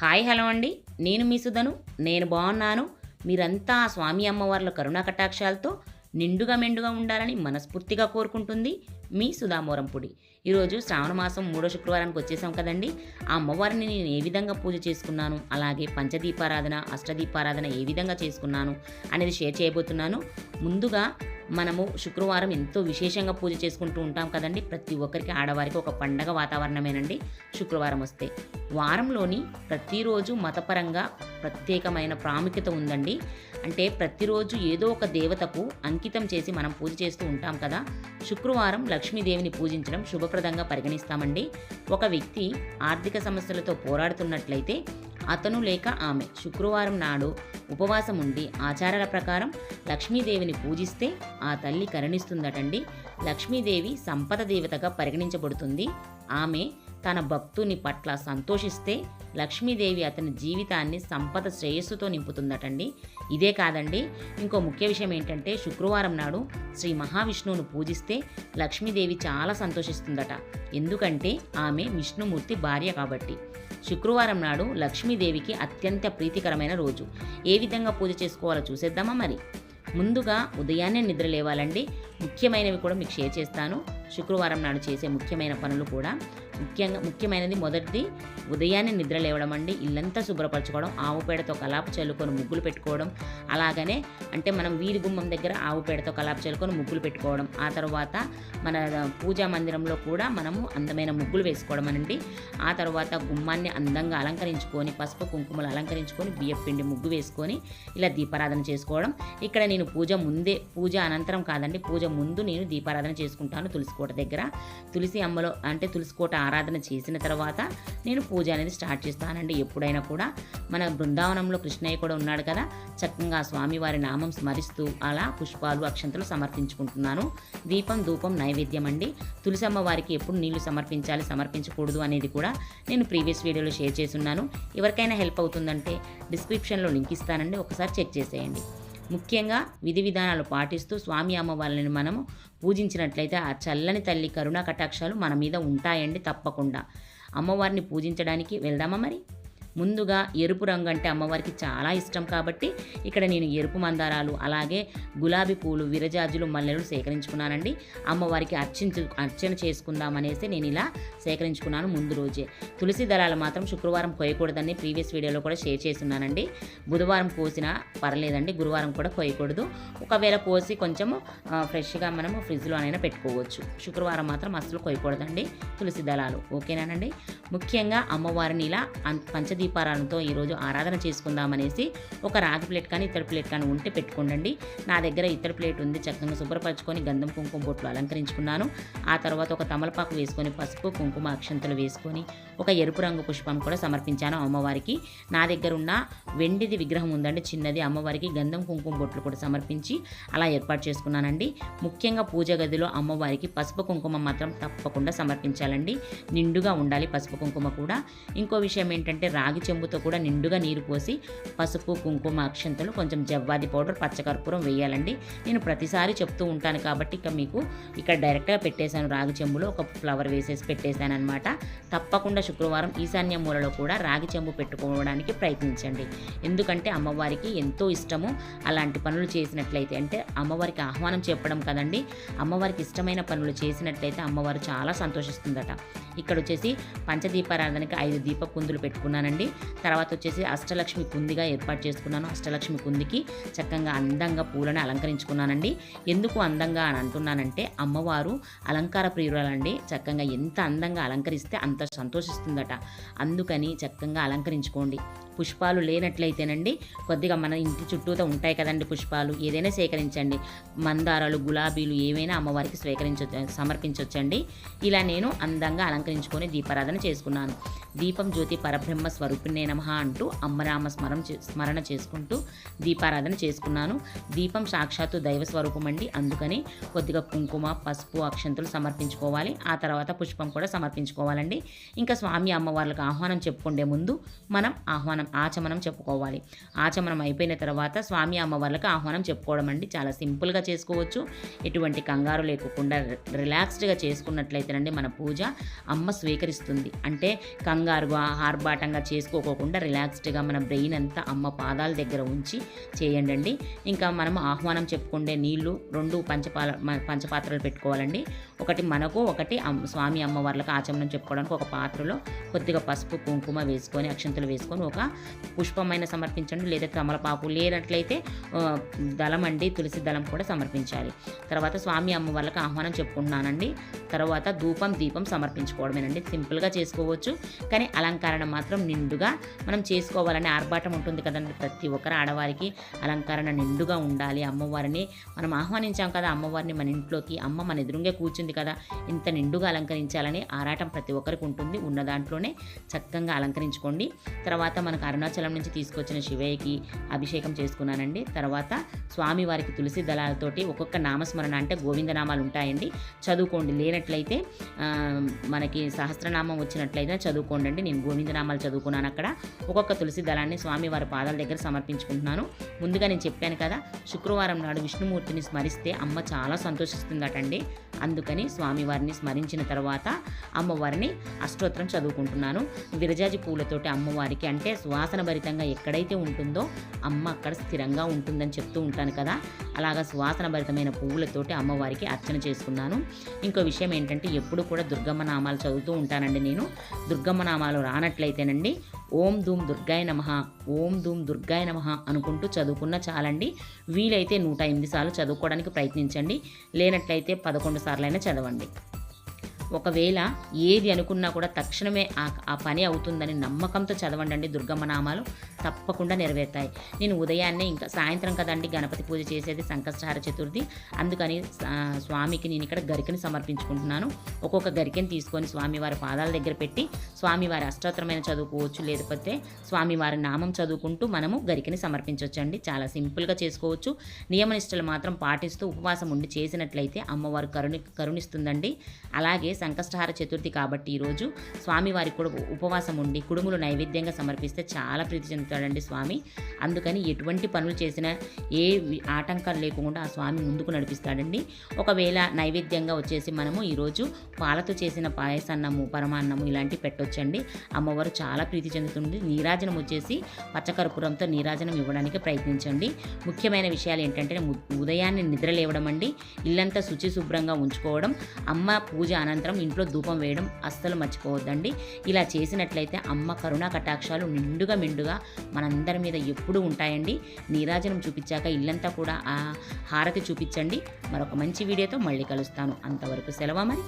Hi hello అండి. నేను మీ సుధను. నేను బాగున్నాను. మీరంతా స్వామి అమ్మవార్ల కరుణా కటాక్షాలతో నిండుగా మెండుగా ఉండాలని మనస్ఫూర్తిగా కోరుకుంటుంది మీ సుధామూరంపుడి. ఈరోజు శ్రావణ మాసం 3వ శుక్రవారానికి వచ్చేసాం కదండి. ఆ అమ్మవారిని నేను ఏ విధంగా పూజ చేసుకున్నాను, అలాగే పంచదీపారాధన, అష్టదీపారాధన ఏ విధంగా చేసుకున్నాను అనేది షేర్ చేయబోతున్నాను. ముందుగా మనము శుక్రవారం ఎంతో విశేషంగా పూజ చేసుకుంటూ ఉంటాం కదండి. ప్రతి ఒక్కరికి ఆడవారికి ఒక పండగ వాతావరణమేనండి శుక్రవారం వస్తే. వారంలోని ప్రతిరోజు మతపరంగా ప్రత్యేకమైన ప్రాముఖ్యత ఉందండి. అంటే ప్రతిరోజు ఏదో ఒక దేవతకు అంకితం చేసి మనం పూజ చేస్తూ ఉంటాం కదా. శుక్రవారం లక్ష్మీదేవిని పూజించడం శుభప్రదంగా పరిగణిస్తామండి. ఒక వ్యక్తి ఆర్థిక సమస్యలతో పోరాడుతున్నట్లయితే అతను లేక ఆమె శుక్రవారం నాడు ఉపవాసం ఉండి ఆచారాల ప్రకారం లక్ష్మీదేవిని పూజిస్తే ఆ తల్లి కరుణిస్తుందటండి. లక్ష్మీదేవి సంపద దేవతగా పరిగణించబడుతుంది. ఆమె తన భక్తుని పట్ల సంతోషిస్తే లక్ష్మీదేవి అతని జీవితాన్ని సంపద శ్రేయస్సుతో నింపుతుందటండి. ఇదే కాదండి, ఇంకో ముఖ్య విషయం ఏంటంటే శుక్రవారం నాడు శ్రీ మహావిష్ణువును పూజిస్తే లక్ష్మీదేవి చాలా సంతోషిస్తుందట. ఎందుకంటే ఆమె విష్ణుమూర్తి భార్య కాబట్టి. శుక్రవారం నాడు లక్ష్మీదేవికి అత్యంత ప్రీతికరమైన రోజు. ఏ విధంగా పూజ చేసుకోవాలో చూసేద్దామా మరి. ముందుగా ఉదయాన్నే నిద్ర లేవాలండి. ముఖ్యమైనవి కూడా మీకు షేర్ చేస్తాను. శుక్రవారం నాడు చేసే ముఖ్యమైన పనులు కూడా ముఖ్యమైనది మొదటిది ఉదయాన్నే నిద్ర లేవడం అండి. ఇల్లంతా శుభ్రపరచుకోవడం, ఆవు పేడతో కలాపు చల్లుకొని ముగ్గులు పెట్టుకోవడం. అలాగనే అంటే మనం వీధి గుమ్మం దగ్గర ఆవు పేడతో కలాపు చల్లుకొని ముగ్గులు పెట్టుకోవడం. ఆ తర్వాత మన పూజా మందిరంలో కూడా మనము అందమైన ముగ్గులు వేసుకోవడం అనండి. ఆ తర్వాత గుమ్మాన్ని అందంగా అలంకరించుకొని పసుపు కుంకుమలు అలంకరించుకొని బియ్యం పిండి ముగ్గు వేసుకొని ఇలా దీపారాధన చేసుకోవడం. ఇక్కడ నేను పూజ అనంతరం కాదండి, పూజ ముందు నేను దీపారాధన చేసుకుంటాను తులసి కోట దగ్గర. తులసి అమ్మలో అంటే తులసి కోట ఆరాధన చేసిన తర్వాత నేను పూజ అనేది స్టార్ట్ చేస్తానండి. ఎప్పుడైనా కూడా మన బృందావనంలో కృష్ణయ్య కూడా ఉన్నాడు కదా, చక్కగా స్వామివారి నామం స్మరిస్తూ అలా పుష్పాలు అక్షంతలు సమర్పించుకుంటున్నాను. దీపం ధూపం నైవేద్యం అండి. తులసి అమ్మవారికి ఎప్పుడు నీళ్లు సమర్పించాలి సమర్పించకూడదు అనేది కూడా నేను ప్రీవియస్ వీడియోలో షేర్ చేస్తున్నాను. ఎవరికైనా హెల్ప్ అవుతుందంటే డిస్క్రిప్షన్లో లింక్ ఇస్తానండి, ఒకసారి చెక్ చేసేయండి. ముఖ్యంగా విధి విధానాలు పాటిస్తూ స్వామి అమ్మవారిని మనము పూజించినట్లయితే ఆ చల్లని తల్లి కరుణా కటాక్షాలు మన మీద ఉంటాయండి తప్పకుండా. అమ్మవారిని పూజించడానికి వెళ్దామా మరి. ముందుగా ఎరుపు రంగు అంటే అమ్మవారికి చాలా ఇష్టం కాబట్టి ఇక్కడ నేను ఎరుపు మందారాలు, అలాగే గులాబీ పూలు, విరజాజులు, మల్లెలు సేకరించుకున్నానండి. అమ్మవారికి అర్చన చేసుకుందామనేసి నేను ఇలా సేకరించుకున్నాను ముందు రోజే. తులసి దళాలు మాత్రం శుక్రవారం కోయకూడదని ప్రీవియస్ వీడియోలో కూడా షేర్ చేస్తున్నానండి. బుధవారం కోసినా పర్లేదండి, గురువారం కూడా కోయకూడదు. ఒకవేళ కోసి కొంచెము ఫ్రెష్గా మనము ఫ్రిడ్జ్లో అయినా పెట్టుకోవచ్చు. శుక్రవారం మాత్రం అస్సలు కోయకూడదండి తులసి దళాలు, ఓకేనానండి. ముఖ్యంగా అమ్మవారిని ఇలా పంచదీపారాలతో ఈరోజు ఆరాధన చేసుకుందామనేసి ఒక రాగి ప్లేట్ కానీ ఇత్తడి ప్లేట్ కానీ ఉంటే పెట్టుకోండి. నా దగ్గర ఇత్తడి ప్లేట్ ఉంది. చక్కగా శుభ్రపరచుకొని గంధం కుంకుమ బొట్లు అలంకరించుకున్నాను. ఆ తర్వాత ఒక తమలపాకు వేసుకొని పసుపు కుంకుమ అక్షంతలు వేసుకొని ఒక ఎరుపు రంగు పుష్పం కూడా సమర్పించాను అమ్మవారికి. నా దగ్గర ఉన్న వెండిది విగ్రహం ఉందండి చిన్నది, అమ్మవారికి గంధం కుంకుమ బొట్లు కూడా సమర్పించి అలా ఏర్పాటు చేసుకున్నానండి. ముఖ్యంగా పూజ గదిలో అమ్మవారికి పసుపు కుంకుమ మాత్రం తప్పకుండా సమర్పించాలండి. నిండుగా ఉండాలి పసుపు కుంకుమ కూడా. ఇంకో విషయం ఏంటంటే రాగి చెంబుతో కూడా నిండుగా నీరు పోసి పసుపు కుంకుమ అక్షంతలు కొంచెం జవ్వాది పౌడర్ పచ్చకర్పూరం వేయాలండి. నేను ప్రతిసారి చెప్తూ ఉంటాను కాబట్టి మీకు ఇక్కడ డైరెక్ట్గా పెట్టేశాను. రాగి చెంబులో ఒక ఫ్లవర్ వేసేసి పెట్టేశాను అనమాట. తప్పకుండా శుక్రవారం ఈశాన్య మూలలో కూడా రాగి చెంబు పెట్టుకోవడానికి ప్రయత్నించండి. ఎందుకంటే అమ్మవారికి ఎంతో ఇష్టము అలాంటి పనులు చేసినట్లయితే. అంటే అమ్మవారికి ఆహ్వానం చెప్పడం కదండి, అమ్మవారికి ఇష్టమైన పనులు చేసినట్లయితే అమ్మవారు చాలా సంతోషిస్తుందట. ఇక్కడ వచ్చేసి పంచదీపారాధనకి 5 దీప కుందులు పెట్టుకున్నానండి. తర్వాత వచ్చేసి అష్టలక్ష్మి కుందిగా ఏర్పాటు చేసుకున్నాను. అష్టలక్ష్మి కుందికి చక్కగా అందంగా పూలను అలంకరించుకున్నానండి. ఎందుకు అందంగా అని అంటున్నానంటే అమ్మవారు అలంకార ప్రియురాలండి. చక్కగా ఎంత అందంగా అలంకరిస్తే అంత సంతోషిస్తుందట. అందుకని చక్కగా అలంకరించుకోండి. పుష్పాలు లేనట్లయితేనండి కొద్దిగా మన ఇంటి చుట్టూతో ఉంటాయి కదండి పుష్పాలు, ఏదైనా సేకరించండి. మందారాలు, గులాబీలు ఏవైనా అమ్మవారికి సమర్పించవచ్చండి. ఇలా నేను అందంగా అలంకరించుకొని దీపారాధన చేసుకున్నాను. దీపం జ్యోతి పరబ్రహ్మ స్వరూపిణే నమః అంటూ అమ్మరామ స్మరణ చేసుకుంటూ దీపారాధన చేసుకున్నాను. దీపం సాక్షాత్తు దైవ స్వరూపం అండి. అందుకని కొద్దిగా కుంకుమ, పసుపు, అక్షంతలు సమర్పించుకోవాలి. ఆ తర్వాత పుష్పం కూడా సమర్పించుకోవాలండి. ఇంకా స్వామి అమ్మవార్లకు ఆహ్వానం చెప్పుకుండే ముందు మనం ఆహ్వానం ఆచమనం చెప్పుకోవాలి. ఆచమనం అయిపోయిన తర్వాత స్వామి అమ్మవార్లకు ఆహ్వానం చెప్పుకోవడం అండి. చాలా సింపుల్గా చేసుకోవచ్చు. ఎటువంటి కంగారు లేకుండా రిలాక్స్డ్గా చేసుకున్నట్లయితేనండి మన పూజ అమ్మ స్వీకరిస్తుంది. అంటే కంగారుగా ఆర్భాటంగా చేసుకోకోకుండా రిలాక్స్డ్గా మన బ్రెయిన్ అంతా అమ్మ పాదాల దగ్గర ఉంచి చేయండి. ఇంకా మనం ఆహ్వానం చెప్పుకుండే నీళ్లు 2 పంచపాత్రలు పెట్టుకోవాలండి. ఒకటి మనకు, ఒకటి స్వామి అమ్మవార్లకు ఆచమనం చెప్పుకోవడానికి ఒక పాత్రలో కొద్దిగా పసుపు కుంకుమ వేసుకొని అక్షంతలు వేసుకొని ఒక పుష్పమైన సమర్పించండి, లేదా తమలపాకు, లేనట్లయితే దళం అండి, తులసి దళం కూడా సమర్పించాలి. తర్వాత స్వామి అమ్మవార్లకు ఆహ్వానం చెప్పుకుంటున్నానండి. తర్వాత ధూపం దీపం సమర్పించుకోవడమేనండి. సింపుల్గా చేసుకోవచ్చు, కానీ అలంకరణ మాత్రం నిండుగా మనం చేసుకోవాలని ఆర్భాటం ఉంటుంది కదండి. ప్రతి ఒక్కరు ఆడవారికి అలంకరణ నిండుగా ఉండాలి. అమ్మవారిని మనం ఆహ్వానించాం కదా, అమ్మవారిని మన ఇంట్లోకి, అమ్మ మన ఎదురుగా కూర్చుంది కదా, ఇంత నిండుగా అలంకరించాలని ఆరాటం ప్రతి ఒక్కరికి ఉంటుంది. ఉన్న దాంట్లోనే చక్కగా అలంకరించుకోండి. తర్వాత మనకు అరుణాచలం నుంచి తీసుకొచ్చిన శివయ్యకి అభిషేకం చేసుకున్నానండి. తర్వాత స్వామివారికి తులసి దళాలతోటి ఒక్కొక్క నామస్మరణ, అంటే గోవిందనామాలు ఉంటాయండి, చదువుకోండి. లేనట్లయితే మనకి సహస్రనామం వచ్చినట్లయితే చదువుకోండి. నేను గోవిందనామాలు చదువుకున్నాను. అక్కడ ఒక్కొక్క తులసి దళాన్ని స్వామివారి పాదాల దగ్గర సమర్పించుకుంటున్నాను. ముందుగా నేను చెప్పాను కదా, శుక్రవారం నాడు విష్ణుమూర్తిని స్మరిస్తే అమ్మ చాలా సంతోషిస్తుందటండి. అందుకని స్వామివారిని స్మరించిన తర్వాత అమ్మవారిని అష్టోత్తరం చదువుకుంటున్నాను. విరజాజి పూలతోటి అమ్మవారికి, అంటే సువాసన భరితంగా ఎక్కడైతే ఉంటుందో అమ్మ అక్కడ స్థిరంగా ఉంటుందని చెప్తూ ఉంటాను కదా, అలాగా సువాసన భరితమైన పువ్వులతోటి అమ్మవారికి అర్చన చేసుకున్నాను. ఇంకో విషయం ఏంటంటే, ఎప్పుడు కూడా దుర్గమ్మ నామాలు చదువుతూ ఉంటానండి నేను. దుర్గమ్మ నామాలు రానట్లయితేనండి ఓం ధూమ్ దుర్గాయ నమః, ఓం ధూమ్ దుర్గాయ నమః అనుకుంటూ చదువుకున్న చాలండి. వీలైతే 108 సార్లు చదువుకోవడానికి ప్రయత్నించండి. లేనట్లయితే 11 సార్లైనా చదవండి. ఒకవేళ ఏది అనుకున్నా కూడా తక్షణమే ఆ పని అవుతుందని నమ్మకంతో చదవండి. దుర్గమ్మ నామాలు తప్పకుండా నెరవేరుతాయి. నేను ఉదయాన్నే, ఇంకా సాయంత్రం కదండి గణపతి పూజ చేసేది, సంకష్టహార చతుర్థి, అందుకని స్వామికి నేను ఇక్కడ గరికని సమర్పించుకుంటున్నాను. ఒక్కొక్క గరికని తీసుకొని స్వామివారి పాదాల దగ్గర పెట్టి స్వామివారి అష్టోత్తరమైన చదువుకోవచ్చు, లేకపోతే స్వామివారి నామం చదువుకుంటూ మనము గరికని సమర్పించవచ్చండి. చాలా సింపుల్గా చేసుకోవచ్చు. నియమనిష్టలు మాత్రం పాటిస్తూ ఉపవాసం ఉండి చేసినట్లయితే అమ్మవారు కరుణిస్తుందండి. అలాగే సంకష్టహార చతుర్థి కాబట్టి ఈరోజు స్వామివారికి కూడా ఉపవాసం ఉండి కుడుములు నైవేద్యంగా సమర్పిస్తే చాలా ప్రీతి చెందుతాడండి స్వామి. అందుకని ఎటువంటి పనులు చేసినా ఏ ఆటంకాలు లేకుండా ఆ స్వామి ముందుకు నడిపిస్తాడండి. ఒకవేళ నైవేద్యంగా వచ్చేసి మనము ఈరోజు పాలతో చేసిన పాయసాన్నము, పరమాన్నము ఇలాంటివి పెట్టొచ్చండి. అమ్మవారు చాలా ప్రీతి చెందుతుంది. నీరాజనం వచ్చేసి పచ్చకర్పూరంతో నీరాజనం ఇవ్వడానికి ప్రయత్నించండి. ముఖ్యమైన విషయాలు ఏంటంటే, ఉదయాన్నే నిద్ర లేవడం అండి, ఇల్లంతా శుచి శుభ్రంగా ఉంచుకోవడం, అమ్మ పూజ అనంతరం ఇంట్లో ధూపం వేయడం అస్సలు మర్చిపోవద్దండి. ఇలా చేసినట్లయితే అమ్మ కరుణా కటాక్షాలు నిండుగా మెండుగా మనందరి మీద ఎప్పుడూ ఉంటాయండి. నీరాజనం చూపించాక ఇల్లంతా కూడా ఆ హారతి చూపించండి. మరొక మంచి వీడియోతో మళ్ళీ కలుస్తాను. అంతవరకు సెలవు మరి.